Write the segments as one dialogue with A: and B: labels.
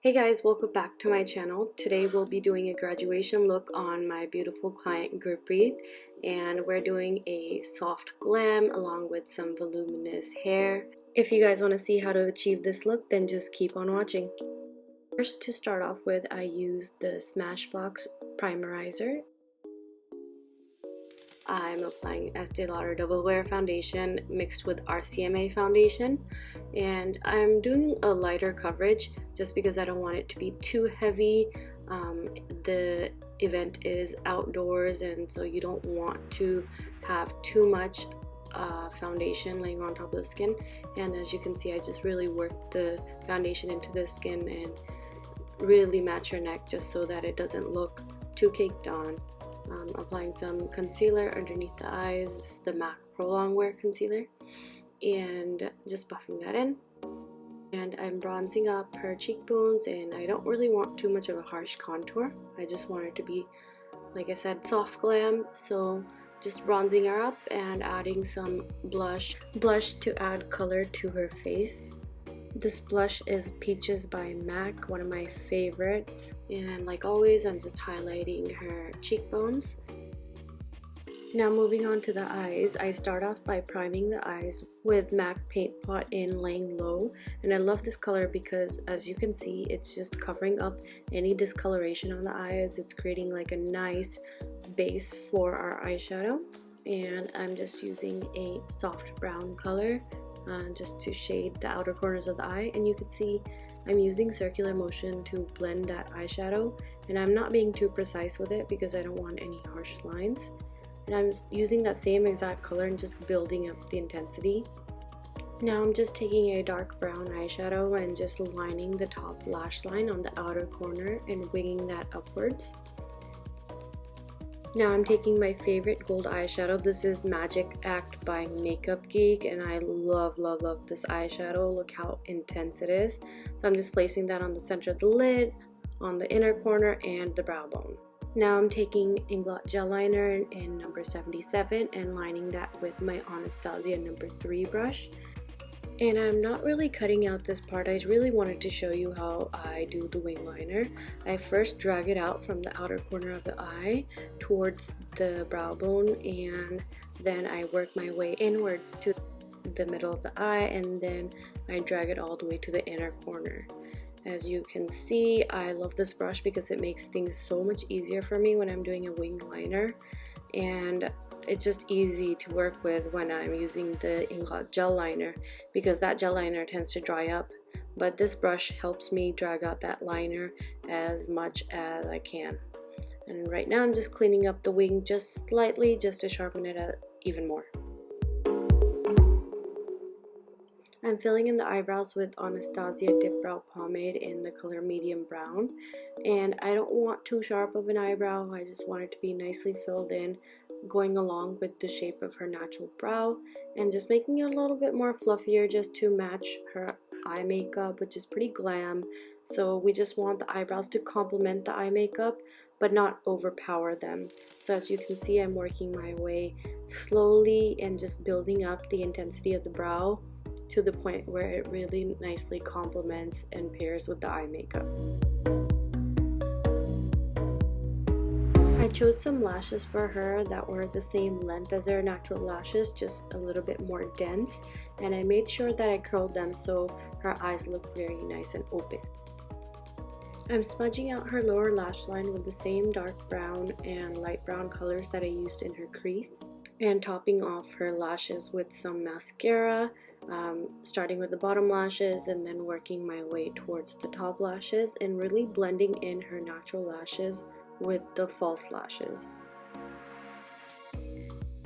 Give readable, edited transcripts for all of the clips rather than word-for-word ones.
A: Hey guys, welcome back to my channel. Today we'll be doing a graduation look on my beautiful client Gurpreet, and we're doing a soft glam along with some voluminous hair. If you guys want to see how to achieve this look, then just keep on watching. First, to start off with, I used the Smashbox Primerizer. I'm applying Estee Lauder Double Wear Foundation mixed with RCMA Foundation, and I'm doing a lighter coverage just because I don't want it to be too heavy. The event is outdoors, and so you don't want to have too much foundation laying on top of the skin. And as you can see, I just really worked the foundation into the skin and really match your neck just so that it doesn't look too caked on. Applying some concealer underneath the eyes. This is the MAC Pro Longwear concealer, and just buffing that in. And I'm bronzing up her cheekbones, and I don't really want too much of a harsh contour. I just want her to be, like I said, soft glam. So just bronzing her up and adding some blush to add color to her face. This blush is Peaches by MAC, one of my favorites, and like always I'm just highlighting her cheekbones. Now moving on to the eyes, I start off by priming the eyes with MAC Paint Pot in Laying Low, and I love this color because as you can see, it's just covering up any discoloration on the eyes. It's creating like a nice base for our eyeshadow, and I'm just using a soft brown color just to shade the outer corners of the eye. And you can see I'm using circular motion to blend that eyeshadow, and I'm not being too precise with it because I don't want any harsh lines. And I'm using that same exact color and just building up the intensity. Now I'm just taking a dark brown eyeshadow and just lining the top lash line on the outer corner and winging that upwards. Now I'm taking my favorite gold eyeshadow. This is Magic Act by Makeup Geek, and I love this eyeshadow. Look how intense it is. So I'm just placing that on the center of the lid, on the inner corner, and the brow bone. Now I'm taking Inglot Gel Liner in number 77 and lining that with my Anastasia number 3 brush. And I'm not really cutting out this part. I really wanted to show you how I do the wing liner. I first drag it out from the outer corner of the eye towards the brow bone, and then I work my way inwards to the middle of the eye, and then I drag it all the way to the inner corner. As you can see, I love this brush because it makes things so much easier for me when I'm doing a wing liner, and it's just easy to work with when I'm using the Inglot Gel Liner because that gel liner tends to dry up, but this brush helps me drag out that liner as much as I can. And right now I'm just cleaning up the wing just slightly just to sharpen it out even more. I'm filling in the eyebrows with Anastasia Dip Brow Pomade in the color medium brown, and I don't want too sharp of an eyebrow. I just want it to be nicely filled in, going along with the shape of her natural brow, and just making it a little bit more fluffier just to match her eye makeup, which is pretty glam. So we just want the eyebrows to complement the eye makeup but not overpower them. So as you can see, I'm working my way slowly and just building up the intensity of the brow to the point where it really nicely complements and pairs with the eye makeup. I chose some lashes for her that were the same length as her natural lashes, just a little bit more dense, and I made sure that I curled them so her eyes look very nice and open. I'm smudging out her lower lash line with the same dark brown and light brown colors that I used in her crease, and topping off her lashes with some mascara, starting with the bottom lashes and then working my way towards the top lashes and really blending in her natural lashes with the false lashes.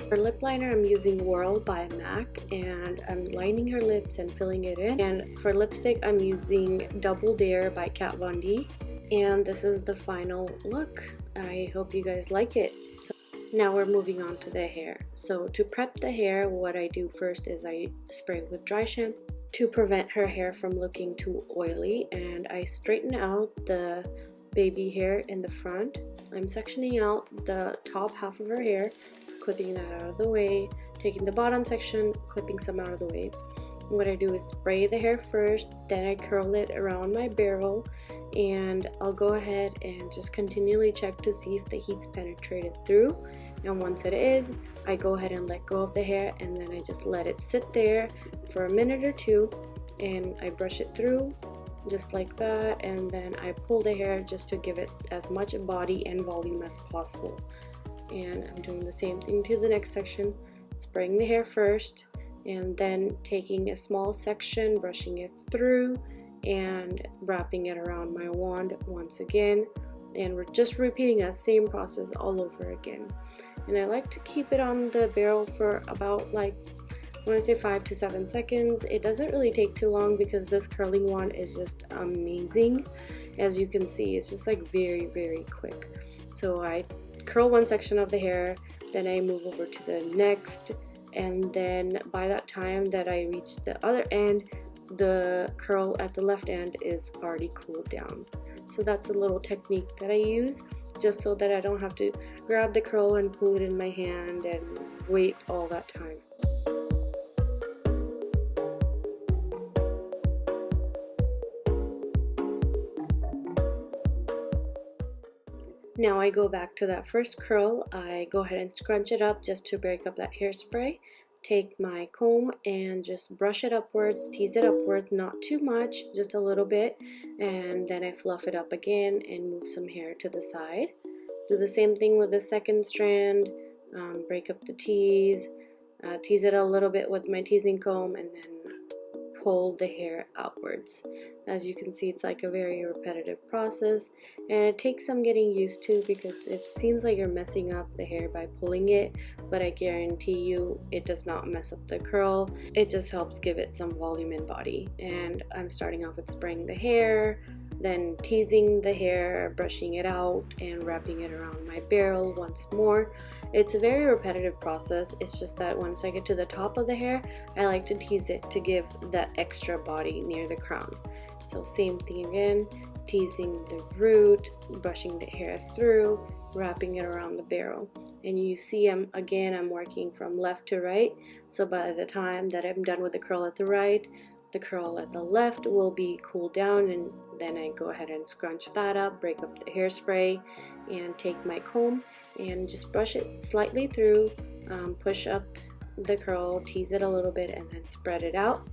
A: For lip liner, I'm using Whirl by MAC, and I'm lining her lips and filling it in. And for lipstick, I'm using Double Dare by Kat Von D, and this is the final look. I hope you guys like it. So now we're moving on to the hair. So to prep the hair, what I do first is I spray with dry shampoo to prevent her hair from looking too oily, and I straighten out the baby hair in the front. I'm sectioning out the top half of her hair, clipping that out of the way, taking the bottom section, clipping some out of the way. What I do is spray the hair first, then I curl it around my barrel, and I'll go ahead and just continually check to see if the heat's penetrated through, and once it is, I go ahead and let go of the hair, and then I just let it sit there for a minute or two, and I brush it through just like that, and then I pull the hair just to give it as much body and volume as possible. And I'm doing the same thing to the next section, spraying the hair first and then taking a small section, brushing it through and wrapping it around my wand once again, and we're just repeating that same process all over again. And I like to keep it on the barrel for about, like, I want to say 5 to 7 seconds. It doesn't really take too long because this curling wand is just amazing. As you can see, it's just like very, very quick. So I curl one section of the hair, then I move over to the next, and then by that time that I reach the other end, the curl at the left end is already cooled down. So that's a little technique that I use just so that I don't have to grab the curl and pull it in my hand and wait all that time. Now I go back to that first curl. I go ahead and scrunch it up just to break up that hairspray. Take my comb and just brush it upwards, tease it upwards, not too much, just a little bit, and then I fluff it up again and move some hair to the side. Do the same thing with the second strand, break up the tease, tease it a little bit with my teasing comb, and then pull the hair outwards. As you can see, it's like a very repetitive process, and it takes some getting used to because it seems like you're messing up the hair by pulling it, but I guarantee you it does not mess up the curl. It just helps give it some volume and body. And I'm starting off with spraying the hair, then teasing the hair, brushing it out, and wrapping it around my barrel once more. It's a very repetitive process. It's just that once I get to the top of the hair, I like to tease it to give that extra body near the crown. So same thing again, teasing the root, brushing the hair through, wrapping it around the barrel. And you see I'm working from left to right, so by the time that I'm done with the curl at the right, the curl at the left will be cooled down, and then I go ahead and scrunch that up, break up the hairspray, and take my comb and just brush it slightly through, push up the curl, tease it a little bit, and then spread it out.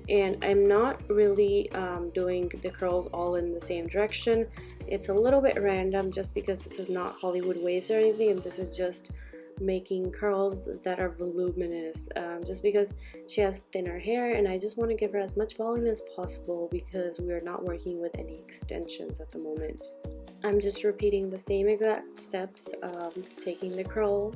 A: And I'm not really doing the curls all in the same direction. It's a little bit random just because this is not Hollywood waves or anything, and this is just making curls that are voluminous, just because she has thinner hair and I just want to give her as much volume as possible because we are not working with any extensions at the moment. I'm just repeating the same exact steps, taking the curl,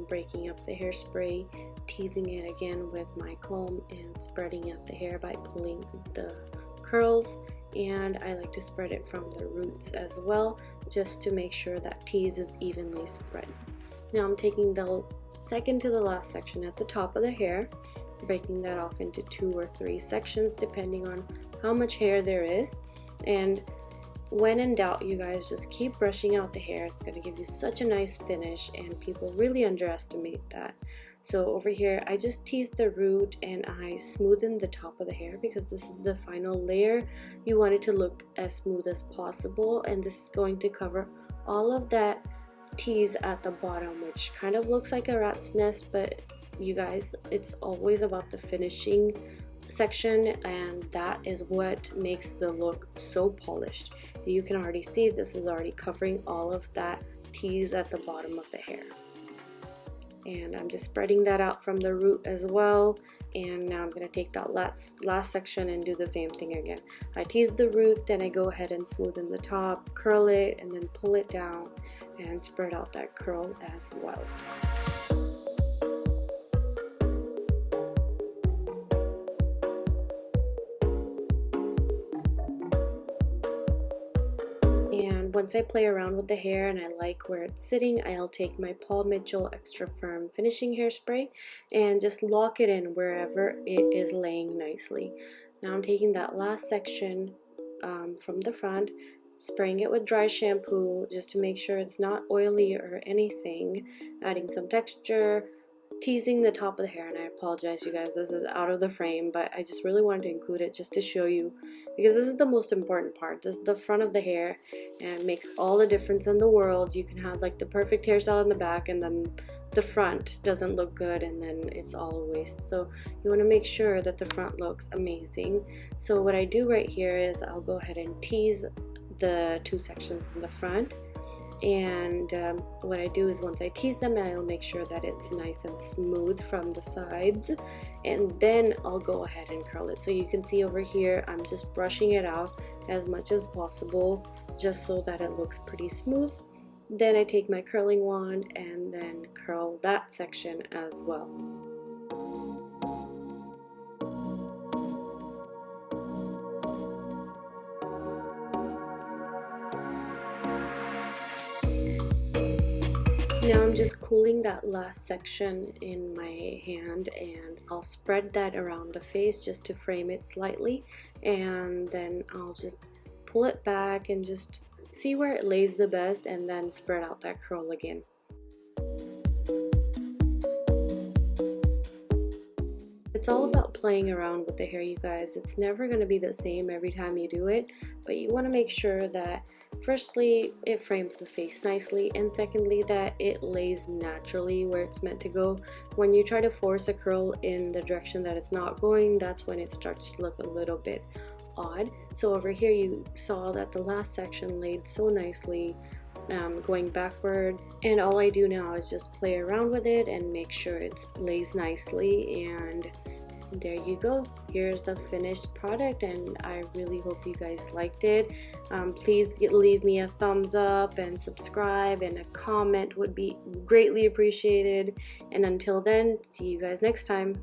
A: breaking up the hairspray, teasing it again with my comb, and spreading out the hair by pulling the curls. And I like to spread it from the roots as well, just to make sure that tease is evenly spread. Now I'm taking the second to the last section at the top of the hair, breaking that off into 2 or 3 sections depending on how much hair there is. And when in doubt, you guys just keep brushing out the hair. It's going to give you such a nice finish, and people really underestimate that. So over here, I just teased the root and I smoothened the top of the hair because this is the final layer. You want it to look as smooth as possible, and this is going to cover all of that tease at the bottom, which kind of looks like a rat's nest, but you guys, it's always about the finishing section, and that is what makes the look so polished. You can already see this is already covering all of that tease at the bottom of the hair. And I'm just spreading that out from the root as well. And now I'm going to take that last section and do the same thing again. I tease the root, then I go ahead and smoothen the top, curl it, and then pull it down and spread out that curl as well. And once I play around with the hair and I like where it's sitting, I'll take my Paul Mitchell Extra Firm Finishing Hairspray and just lock it in wherever it is laying nicely. Now I'm taking that last section from the front, spraying it with dry shampoo just to make sure it's not oily or anything, adding some texture, teasing the top of the hair, and I apologize you guys, this is out of the frame, but I just really wanted to include it just to show you, because this is the most important part. This is the front of the hair, and it makes all the difference in the world. You can have like the perfect hairstyle in the back, and then the front doesn't look good, and then it's all a waste. So you want to make sure that the front looks amazing. So what I do right here is I'll go ahead and tease the 2 sections in the front, and what I do is once I tease them, I'll make sure that it's nice and smooth from the sides, and then I'll go ahead and curl it. So you can see over here I'm just brushing it out as much as possible just so that it looks pretty smooth. Then I take my curling wand and then curl that section as well. Now I'm just cooling that last section in my hand, and I'll spread that around the face just to frame it slightly, and then I'll just pull it back and just see where it lays the best, and then spread out that curl again. It's all about playing around with the hair, you guys. It's never going to be the same every time you do it, but you want to make sure that firstly it frames the face nicely, and secondly that it lays naturally where it's meant to go. When you try to force a curl in the direction that it's not going, that's when it starts to look a little bit odd. So over here you saw that the last section laid so nicely going backward, and all I do now is just play around with it and make sure it lays nicely, and there you go. Here's the finished product, and I really hope you guys liked it. Please leave me a thumbs up and subscribe, and a comment would be greatly appreciated. And until then, see you guys next time.